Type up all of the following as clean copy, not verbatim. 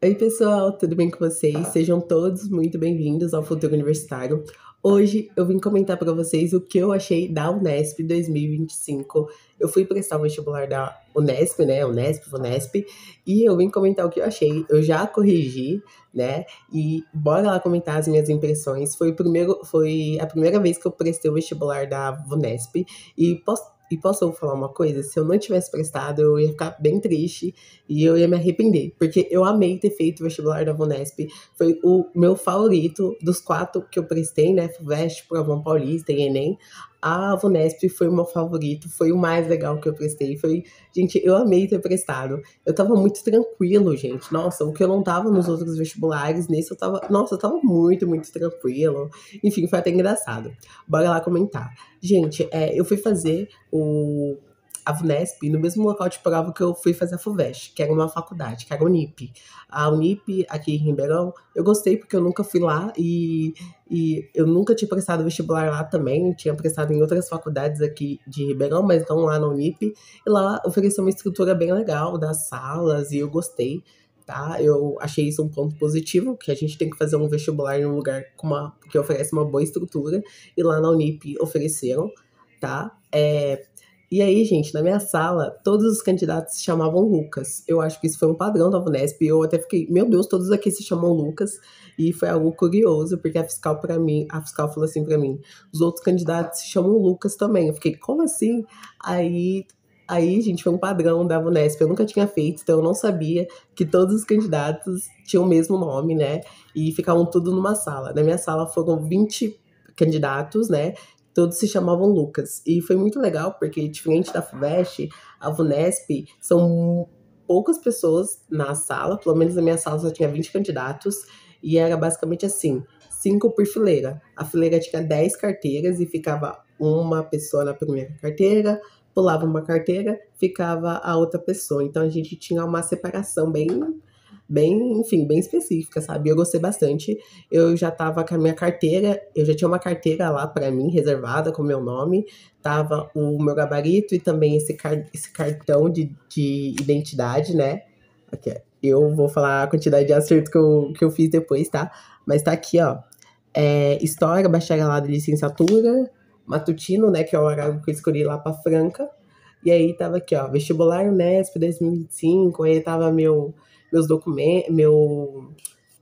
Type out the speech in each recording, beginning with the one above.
Oi, pessoal, tudo bem com vocês? Sejam todos muito bem-vindos ao Futuro Universitário. Hoje eu vim comentar para vocês o que eu achei da Unesp 2025. Eu fui prestar o vestibular da Unesp, né? Unesp, Unesp, e eu vim comentar o que eu achei. Eu já corrigi, né? E bora lá comentar as minhas impressões. Foi a primeira vez que eu prestei o vestibular da Unesp e posso falar uma coisa? Se eu não tivesse prestado, eu ia ficar bem triste e eu ia me arrepender, porque eu amei ter feito o vestibular da Vunesp. Foi o meu favorito dos quatro que eu prestei, né? FUVEST, Provão Paulista e Enem. A Vunesp foi o meu favorito, foi o mais legal que eu prestei. Gente, eu amei ter prestado. Eu tava muito tranquilo, gente. Nossa, o que eu não tava nos outros vestibulares, nesse eu tava muito, muito tranquilo. Enfim, foi até engraçado. Bora lá comentar. Gente, eu fui fazer a VUNESP no mesmo local de prova que eu fui fazer a FUVEST, que era uma faculdade, que era a Unip. A Unip, aqui em Ribeirão, eu gostei porque eu nunca fui lá e eu nunca tinha prestado vestibular lá também, tinha prestado em outras faculdades aqui de Ribeirão, mas não lá na Unip. E lá ofereceu uma estrutura bem legal das salas e eu gostei. Tá? Eu achei isso um ponto positivo, que a gente tem que fazer um vestibular em um lugar que oferece uma boa estrutura, e lá na Unip ofereceram, tá? E aí, gente, na minha sala, todos os candidatos se chamavam Lucas. Eu acho que isso foi um padrão da Vunesp. E eu até fiquei, meu Deus, todos aqui se chamam Lucas. E foi algo curioso, porque a fiscal falou assim pra mim: os outros candidatos se chamam Lucas também. Eu fiquei, como assim? Aí, gente, foi um padrão da Vunesp. Eu nunca tinha feito, então eu não sabia que todos os candidatos tinham o mesmo nome, né? E ficavam tudo numa sala. Na minha sala foram 20 candidatos, né? Todos se chamavam Lucas. E foi muito legal, porque diferente da FUVEST, a VUNESP são poucas pessoas na sala, pelo menos na minha sala só tinha 20 candidatos, e era basicamente assim, 5 por fileira. A fileira tinha 10 carteiras e ficava uma pessoa na primeira carteira, pulava uma carteira, ficava a outra pessoa. Então a gente tinha uma separação enfim, bem específica, sabe? Eu gostei bastante. Eu já tava com a minha carteira, eu já tinha uma carteira lá para mim, reservada com o meu nome, tava o meu gabarito e também esse cartão de identidade, né? Aqui, eu vou falar a quantidade de acertos que eu fiz depois, tá? Mas tá aqui, ó. História, bacharelado e licenciatura, matutino, né? Que é o horário que eu escolhi lá pra Franca. E aí tava aqui, ó, vestibular Unesp 2025, aí tava meus documentos, meu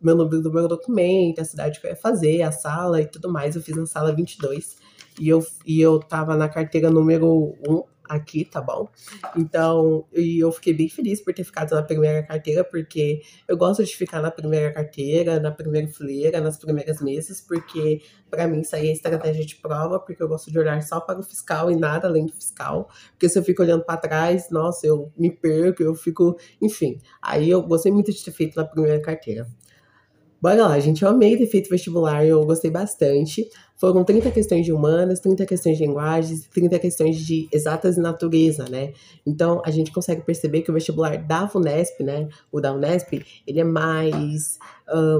número do meu documento, a cidade que eu ia fazer, a sala e tudo mais. Eu fiz na sala 22 e eu tava na carteira número 1 aqui, tá bom? Então, eu fiquei bem feliz por ter ficado na primeira carteira, porque eu gosto de ficar na primeira carteira, na primeira fileira, nas primeiras mesas, porque para mim isso aí é estratégia de prova, porque eu gosto de olhar só para o fiscal e nada além do fiscal, porque se eu fico olhando para trás, nossa, eu me perco, eu fico, enfim. Aí eu gostei muito de ter feito na primeira carteira. Bora lá, gente. Eu amei ter feito vestibular, eu gostei bastante. Foram 30 questões de humanas, 30 questões de linguagens, 30 questões de exatas e natureza, né? Então, a gente consegue perceber que o vestibular da VUNESP, né? O da Unesp, ele é mais,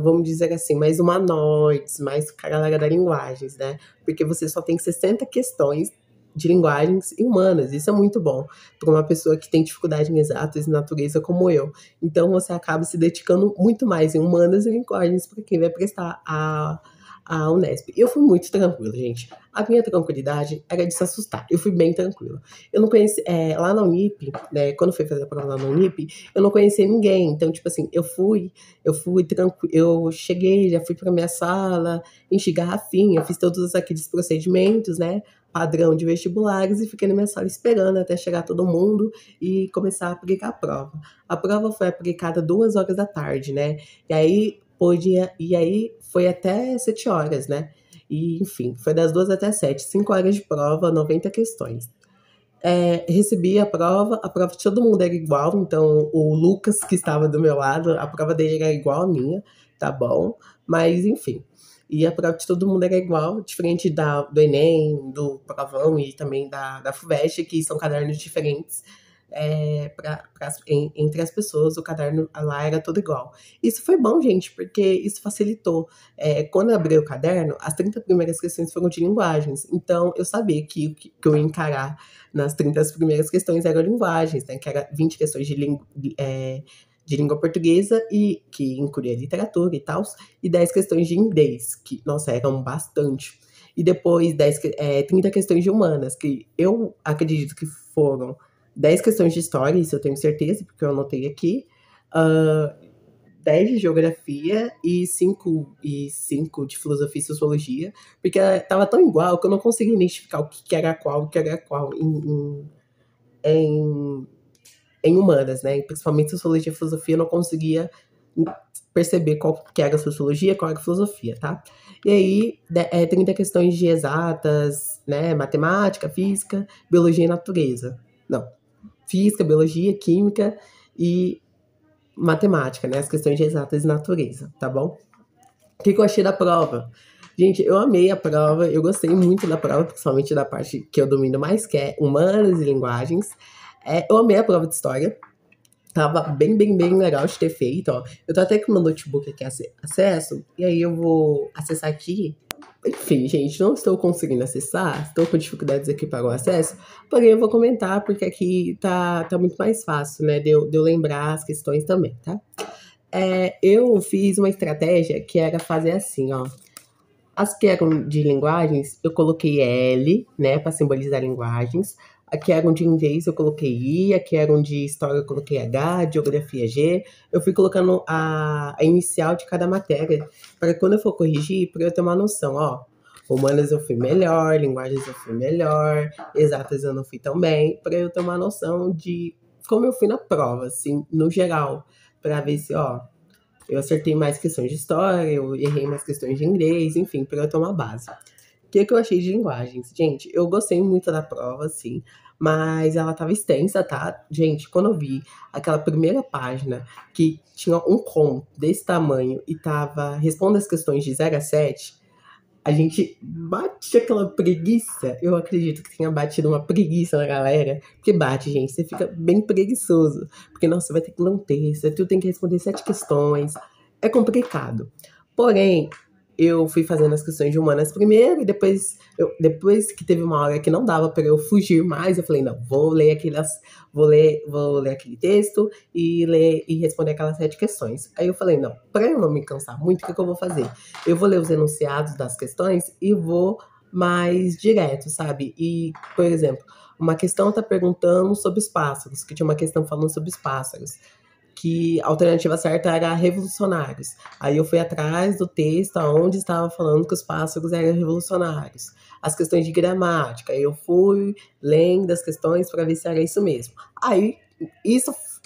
vamos dizer assim, mais humanoides, mais com a galera da linguagens, né? Porque você só tem 60 questões de linguagens e humanas. Isso é muito bom para uma pessoa que tem dificuldade em exatas e natureza como eu. Então você acaba se dedicando muito mais em humanas e linguagens para quem vai prestar a Unesp. Eu fui muito tranquilo, gente. A minha tranquilidade era de se assustar. Eu fui bem tranquilo. Eu não conheci. Lá na Unip, né? Quando eu fui fazer a prova lá na Unip, eu não conhecia ninguém. Então, tipo assim, eu fui tranquilo. Eu cheguei, já fui para minha sala, enchi garrafinha, fiz todos aqueles procedimentos, né? Padrão de vestibulares e fiquei na minha sala esperando até chegar todo mundo e começar a aplicar a prova. A prova foi aplicada 2 horas da tarde, né? E aí foi até 7 horas, né? E, enfim, foi das 2 até 7, 5 horas de prova, 90 questões. Recebi a prova de todo mundo era igual, então o Lucas, que estava do meu lado, a prova dele era igual a minha, tá bom? Mas, enfim. E a prova de todo mundo era igual, diferente do Enem, do Provão e também da FUVEST, que são cadernos diferentes entre as pessoas, o caderno lá era todo igual. Isso foi bom, gente, porque isso facilitou. Quando eu abri o caderno, as 30 primeiras questões foram de linguagens, então eu sabia que eu ia encarar nas 30 primeiras questões eram linguagens, né, que era 20 questões de língua portuguesa, e que incluía literatura e tal, e 10 questões de inglês, que, nossa, eram bastante. E depois 30 questões de humanas, que eu acredito que foram 10 questões de história, isso eu tenho certeza, porque eu anotei aqui, uh, 10 de geografia e 5 de filosofia e sociologia, porque tava tão igual que eu não conseguia identificar o que era qual, o que era qual em, em humanas, né? Principalmente sociologia e filosofia, eu não conseguia perceber qual que era a sociologia, qual era a filosofia, tá? E aí, 30 questões de exatas, né? Matemática, física, biologia e natureza. Não, física, biologia, química e matemática, né? As questões de exatas e natureza, tá bom? O que eu achei da prova? Gente, eu amei a prova, eu gostei muito da prova, principalmente da parte que eu domino mais, que é humanas e linguagens. Eu amei a prova de história. Tava bem legal de ter feito, ó. Eu tô até com meu notebook aqui acesso, e aí eu vou acessar aqui. Enfim, gente, não estou conseguindo acessar, estou com dificuldades aqui para o acesso, porém eu vou comentar porque aqui tá muito mais fácil, né, de eu lembrar as questões também, tá? Eu fiz uma estratégia que era fazer assim, ó. As que eram de linguagens, eu coloquei L, né, para simbolizar linguagens. A que eram de inglês, eu coloquei I. A que eram de história, eu coloquei H. De geografia, G. Eu fui colocando a inicial de cada matéria, para quando eu for corrigir, para eu ter uma noção, ó. Humanas eu fui melhor, linguagens eu fui melhor, exatas eu não fui tão bem, para eu ter uma noção de como eu fui na prova, assim, no geral, para ver se, ó, eu acertei mais questões de história, eu errei mais questões de inglês, enfim, para eu ter uma base. O que eu achei de linguagens? Gente, eu gostei muito da prova, assim, mas ela tava extensa, tá? Gente, quando eu vi aquela primeira página que tinha um conto desse tamanho e tava responda as questões de 0 a 7, a gente bate aquela preguiça. Eu acredito que tenha batido uma preguiça na galera. Porque bate, gente. Você fica bem preguiçoso. Porque, nossa, você vai ter que ler um texto. Tu tem que responder 7 questões. É complicado. Porém, eu fui fazendo as questões de humanas primeiro. E depois que teve uma hora que não dava para eu fugir mais, eu falei, não, vou ler aquele texto e ler e responder aquelas 7 questões. Aí eu falei, não, para eu não me cansar muito, o que eu vou fazer? Eu vou ler os enunciados das questões e vou mais direto, sabe? E, por exemplo, uma questão tá perguntando sobre os pássaros, que tinha uma questão falando sobre os pássaros, que a alternativa certa era revolucionários. Aí eu fui atrás do texto onde estava falando que os pássaros eram revolucionários. As questões de gramática, eu fui lendo as questões para ver se era isso mesmo. Aí,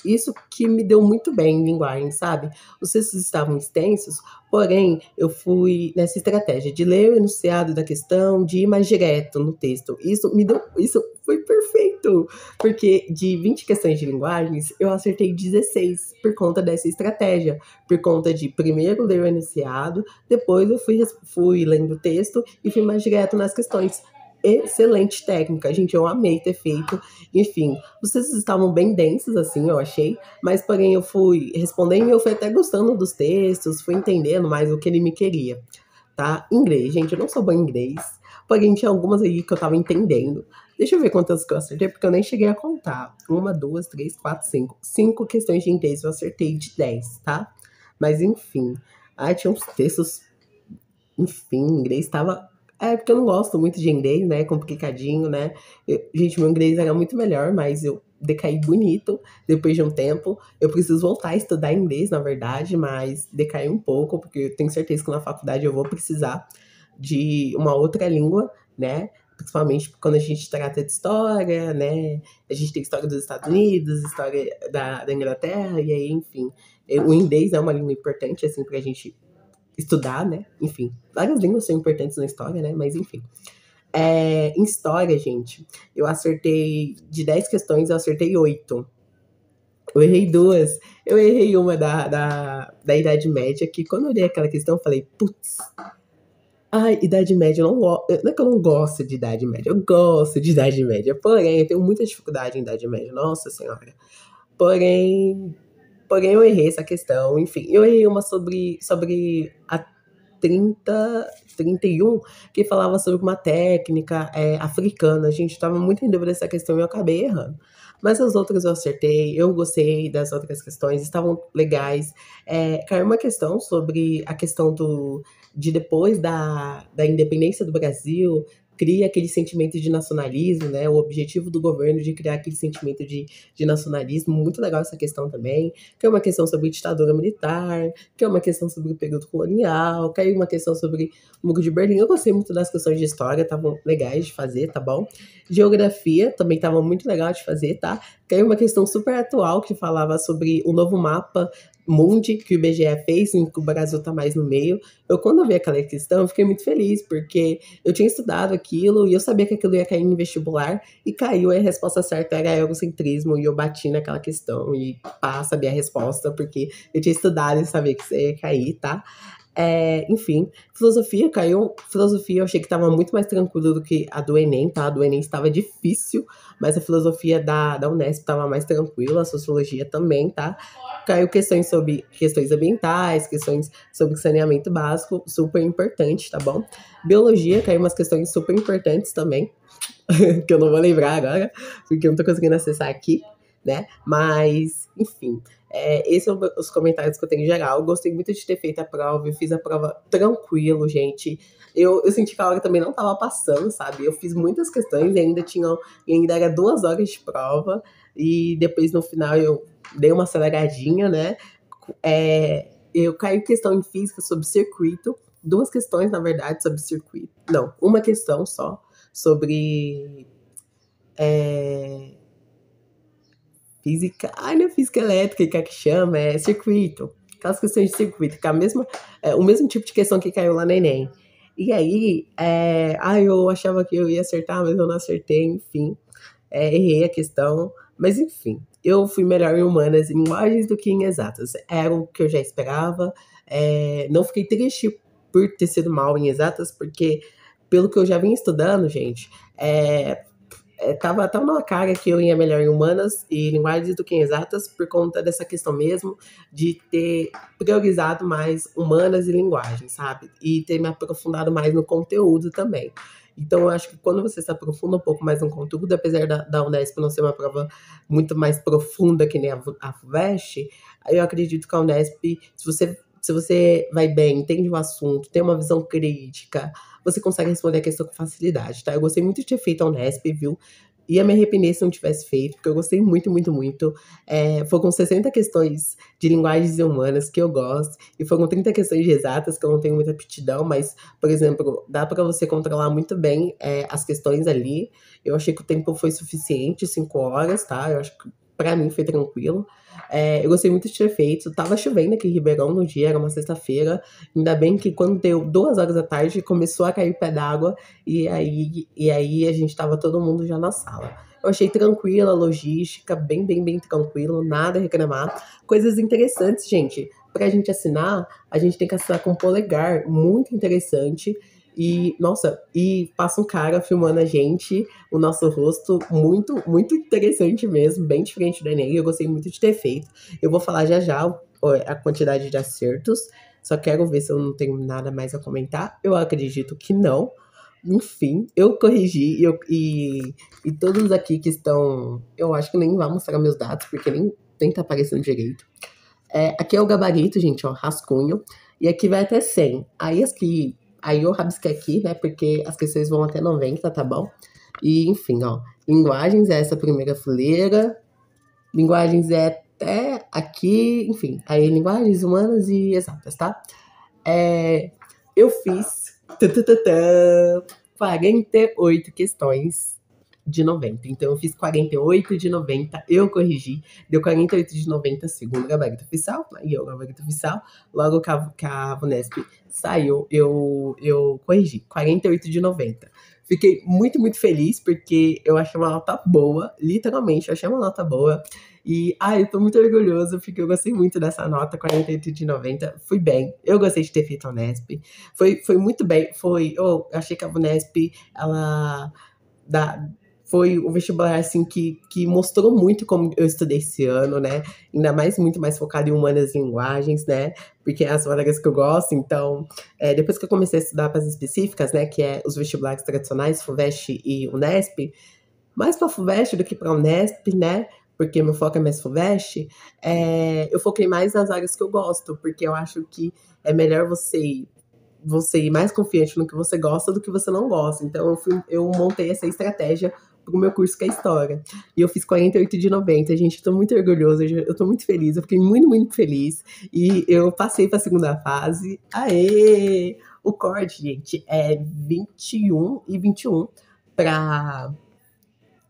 isso que me deu muito bem em linguagem, sabe? Os textos estavam extensos, porém, eu fui nessa estratégia de ler o enunciado da questão, de ir mais direto no texto. Isso foi perfeito, porque de 20 questões de linguagens, eu acertei 16 por conta dessa estratégia, por conta de primeiro ler o enunciado, depois eu fui lendo o texto e fui mais direto nas questões. Excelente técnica, gente, eu amei ter feito. Enfim, os textos estavam bem densos, assim, eu achei, mas porém eu fui respondendo e eu fui até gostando dos textos, fui entendendo mais o que ele me queria, tá? Inglês, gente, eu não sou boa em inglês, porém tinha algumas aí que eu tava entendendo. Deixa eu ver quantas que eu acertei, porque eu nem cheguei a contar. 1, 2, 3, 4, 5. 5 questões de inglês eu acertei de 10, tá? Mas enfim, tinha uns textos, enfim, inglês tava. Porque eu não gosto muito de inglês, né? Complicadinho, né? Gente, meu inglês era muito melhor, mas eu decaí bonito depois de um tempo. Eu preciso voltar a estudar inglês, na verdade, mas decaí um pouco, porque eu tenho certeza que na faculdade eu vou precisar de uma outra língua, né? Principalmente quando a gente trata de história, né? A gente tem história dos Estados Unidos, história da Inglaterra, e aí, enfim. O inglês é uma língua importante, assim, pra gente estudar, né? Enfim, várias línguas são importantes na história, né? Mas enfim. Em história, gente, eu acertei, de 10 questões, eu acertei 8. Eu errei 2. Eu errei uma da Idade Média, que quando eu olhei aquela questão, eu falei, putz, ai, Idade Média, eu não gosto. Não é que eu não gosto de Idade Média, eu gosto de Idade Média. Porém, eu tenho muita dificuldade em Idade Média, nossa senhora. Porém, eu errei essa questão, enfim. Eu errei uma sobre a 31, que falava sobre uma técnica africana. A gente estava muito em dúvida dessa questão e eu acabei errando. Mas as outras eu acertei, eu gostei das outras questões, estavam legais. Caiu uma questão sobre a questão de depois da independência do Brasil, cria aquele sentimento de nacionalismo, né? O objetivo do governo de criar aquele sentimento de nacionalismo, muito legal essa questão também, que é uma questão sobre ditadura militar, que é uma questão sobre o período colonial, que é uma questão sobre o Muro de Berlim. Eu gostei muito das questões de história, estavam legais de fazer, tá bom? Geografia também estava muito legal de fazer, tá? Caiu uma questão super atual que falava sobre o novo mapa Mundi que o IBGE fez, em que o Brasil tá mais no meio. Eu, quando eu vi aquela questão, eu fiquei muito feliz, porque eu tinha estudado aquilo e eu sabia que aquilo ia cair em vestibular, e caiu, e a resposta certa era egocentrismo, e eu bati naquela questão e pá, sabia a resposta, porque eu tinha estudado e sabia que isso ia cair, tá? Enfim, filosofia caiu. Filosofia eu achei que estava muito mais tranquilo do que a do Enem, tá? A do Enem estava difícil, mas a filosofia da Unesp estava mais tranquila, a sociologia também, tá? Caiu questões sobre questões ambientais, questões sobre saneamento básico, super importante, tá bom? Biologia caiu umas questões super importantes também, que eu não vou lembrar agora, porque eu não tô conseguindo acessar aqui, né? Mas, enfim, esses são os comentários que eu tenho em geral. Eu gostei muito de ter feito a prova, eu fiz a prova tranquilo, gente. Eu senti que a hora também não tava passando, sabe? Eu fiz muitas questões e ainda era 2 horas de prova, e depois no final eu dei uma aceleradinha, né? Eu caí em questão em física sobre circuito, 2 questões, na verdade, sobre circuito. Não, uma questão só sobre física. Ai, não é física elétrica que chama, é circuito. Aquelas questões de circuito, que é o mesmo tipo de questão que caiu lá no Enem. E aí, eu achava que eu ia acertar, mas eu não acertei, enfim. Errei a questão, mas enfim. Eu fui melhor em humanas e linguagens do que em exatas. Era o que eu já esperava. Não fiquei triste por ter sido mal em exatas, porque pelo que eu já vinha estudando, gente, tava numa cara que eu ia melhor em humanas e linguagens do que em exatas, por conta dessa questão mesmo de ter priorizado mais humanas e linguagens, sabe? E ter me aprofundado mais no conteúdo também. Então, eu acho que quando você se aprofunda um pouco mais no conteúdo, apesar da Unesp não ser uma prova muito mais profunda que nem a FUVEST, aí eu acredito que a Unesp, se você vai bem, entende o assunto, tem uma visão crítica, você consegue responder a questão com facilidade, tá? Eu gostei muito de ter feito a Unesp, viu? Ia me arrepender se não tivesse feito, porque eu gostei muito, muito, muito. Foram 60 questões de linguagens humanas que eu gosto, e foram 30 questões de exatas que eu não tenho muita aptidão, mas, por exemplo, dá para você controlar muito bem as questões ali. Eu achei que o tempo foi suficiente, 5 horas, tá? Eu acho que pra mim foi tranquilo. Eu gostei muito de ter feito. Tava chovendo aqui em Ribeirão no dia, era uma sexta-feira. Ainda bem que quando deu 2 horas da tarde, começou a cair pé d'água. E aí a gente tava todo mundo já na sala. Eu achei tranquila a logística, bem, bem, bem tranquilo, nada a reclamar. Coisas interessantes, gente. Pra gente assinar, a gente tem que assinar com polegar, muito interessante. E, nossa, passa um cara filmando a gente, o nosso rosto, muito, muito interessante mesmo, bem diferente do Enem. Eu gostei muito de ter feito. Eu vou falar já já a quantidade de acertos, só quero ver se eu não tenho nada mais a comentar. Eu acredito que não. Enfim, eu corrigi e todos aqui que estão. Eu acho que nem vai mostrar meus dados, porque nem tá aparecendo direito. Aqui é o gabarito, gente, ó, rascunho. E aqui vai até 100. Aí eu rabisquei aqui, né? Porque as questões vão até 90, tá bom? E, enfim, ó. Linguagens é essa primeira fileira. Linguagens é até aqui, enfim. Aí, linguagens humanas e exatas, tá? Eu fiz 48 questões de 90. Então, eu fiz 48 de 90, eu corrigi, deu 48 de 90, segundo o gabarito oficial, e o gabarito oficial, logo que a Unesp saiu, eu corrigi, 48 de 90. Fiquei muito, muito feliz, porque eu achei uma nota boa, literalmente, eu achei uma nota boa, e, eu tô muito orgulhoso, porque eu gostei muito dessa nota, 48 de 90, fui bem, eu gostei de ter feito a Unesp, foi muito bem, eu achei que a Unesp, ela foi o vestibular, assim, que mostrou muito como eu estudei esse ano, né? Ainda mais, muito mais focado em humanas e linguagens, né? Porque é as matérias que eu gosto, então, depois que eu comecei a estudar para as específicas, né? Que é os vestibulares tradicionais, FUVEST e Unesp, mais pra FUVEST do que pra Unesp, né? Porque meu foco é mais FUVEST, eu foquei mais nas áreas que eu gosto, porque eu acho que é melhor você ir mais confiante no que você gosta do que você não gosta. Então eu montei essa estratégia pro meu curso que é História. E eu fiz 48 de 90, gente, eu tô muito orgulhosa, eu tô muito feliz, eu fiquei muito, muito feliz. E eu passei pra segunda fase. Aê! O corte, gente, é 21 e 21 para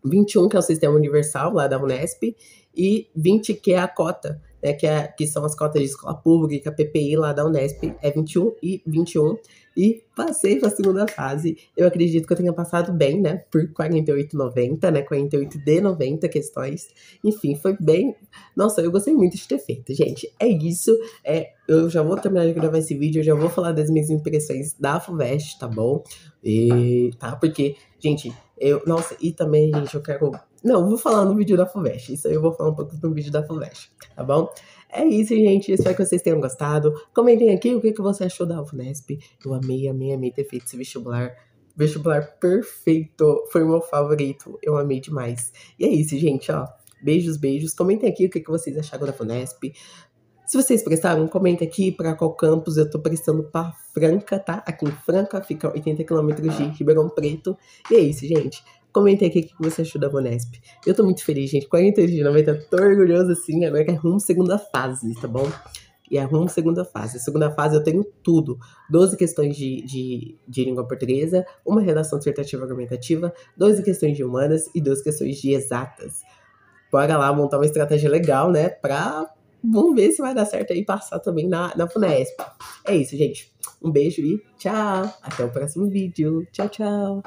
21, que é o sistema universal lá da Unesp, e 20, que é a cota, né, que são as cotas de escola pública, PPI lá da Unesp, é 21 e 21. E passei para a segunda fase. Eu acredito que eu tenha passado bem, né, por 48,90, né, 48 de 90 questões. Enfim, foi bem. Nossa, eu gostei muito de ter feito, gente. É isso. Eu já vou terminar de gravar esse vídeo, eu já vou falar das minhas impressões da FUVEST, tá bom? Tá, porque, gente, nossa, e também, gente, eu quero. Não, eu vou falar no vídeo da FUVEST. Isso aí eu vou falar um pouco no vídeo da FUVEST, tá bom? É isso, gente. Espero que vocês tenham gostado. Comentem aqui o que você achou da Unesp. Eu amei, amei, amei ter feito esse vestibular. Vestibular perfeito. Foi o meu favorito. Eu amei demais. E é isso, gente, ó. Beijos, beijos. Comentem aqui o que vocês acharam da Unesp. Se vocês prestaram, comenta aqui para qual campus. Eu tô prestando para Franca, tá? Aqui em Franca, fica 80 quilômetros de Ribeirão Preto. E é isso, gente. Comenta aqui o que você achou da Unesp. Eu tô muito feliz, gente. 48 de 90, tô orgulhosa assim. Agora é rumo segunda fase, tá bom? E é rumo segunda fase. Segunda fase eu tenho tudo. 12 questões de língua portuguesa, uma redação dissertativa argumentativa, 12 questões de humanas e 12 questões de exatas. Bora lá montar uma estratégia legal, né? Vamos ver se vai dar certo aí passar também na FUNESP. É isso, gente. Um beijo e tchau. Até o próximo vídeo. Tchau, tchau.